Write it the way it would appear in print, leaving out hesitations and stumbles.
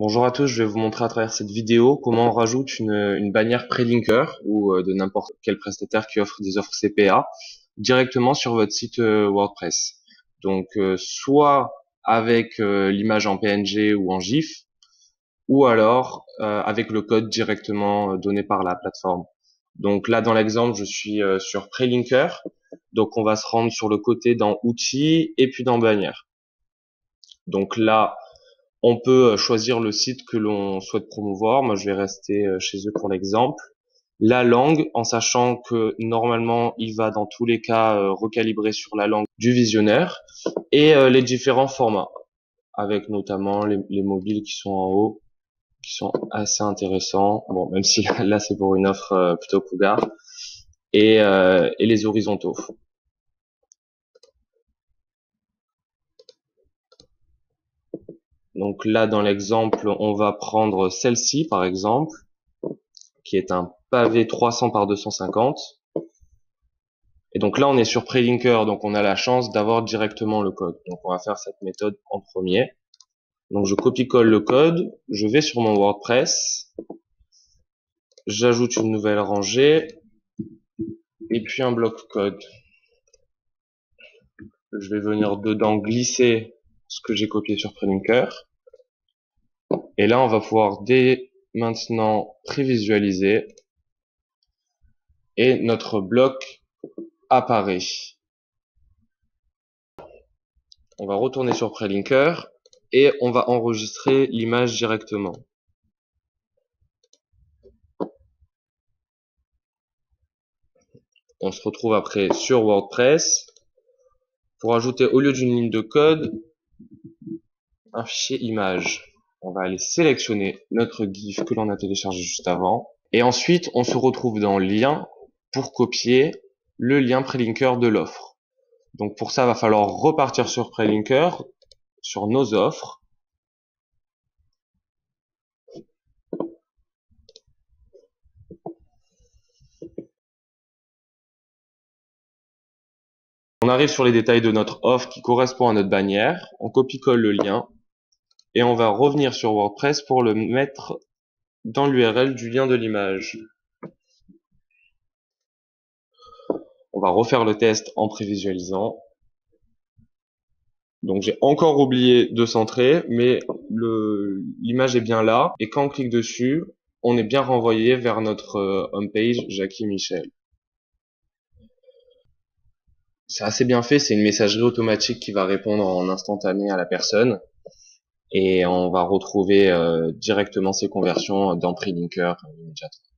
Bonjour à tous, je vais vous montrer à travers cette vidéo comment on rajoute une bannière Prelinker ou de n'importe quel prestataire qui offre des offres CPA directement sur votre site WordPress. Donc soit avec l'image en PNG ou en GIF, ou alors avec le code directement donné par la plateforme. Donc là dans l'exemple je suis sur Prelinker, donc on va se rendre sur le côté dans Outils et puis dans Bannière. Donc là on peut choisir le site que l'on souhaite promouvoir. Moi, je vais rester chez eux pour l'exemple. La langue, en sachant que normalement, il va dans tous les cas recalibrer sur la langue du visionneur et les différents formats, avec notamment les mobiles qui sont en haut, qui sont assez intéressants. Bon, même si là c'est pour une offre plutôt Cougar et les horizontaux. Donc là, dans l'exemple, on va prendre celle-ci, par exemple, qui est un pavé 300 par 250. Et donc là, on est sur Prelinker, donc on a la chance d'avoir directement le code. Donc on va faire cette méthode en premier. Donc je copie-colle le code, je vais sur mon WordPress, j'ajoute une nouvelle rangée, et puis un bloc code. Je vais venir dedans glisser ce que j'ai copié sur Prelinker. Et là, on va pouvoir dès maintenant prévisualiser. Et notre bloc apparaît. On va retourner sur Prelinker et on va enregistrer l'image directement. On se retrouve après sur WordPress pour ajouter au lieu d'une ligne de code un fichier image. On va aller sélectionner notre GIF que l'on a téléchargé juste avant et ensuite on se retrouve dans lien pour copier le lien Prelinker de l'offre. Donc pour ça, il va falloir repartir sur Prelinker, sur nos offres. On arrive sur les détails de notre offre qui correspond à notre bannière. On copie-colle le lien et on va revenir sur WordPress pour le mettre dans l'URL du lien de l'image. On va refaire le test en prévisualisant. Donc j'ai encore oublié de centrer, mais l'image est bien là. Et quand on clique dessus, on est bien renvoyé vers notre homepage Jackie Michel. C'est assez bien fait, c'est une messagerie automatique qui va répondre en instantané à la personne. Et on va retrouver directement ces conversions dans Prelinker immédiatement.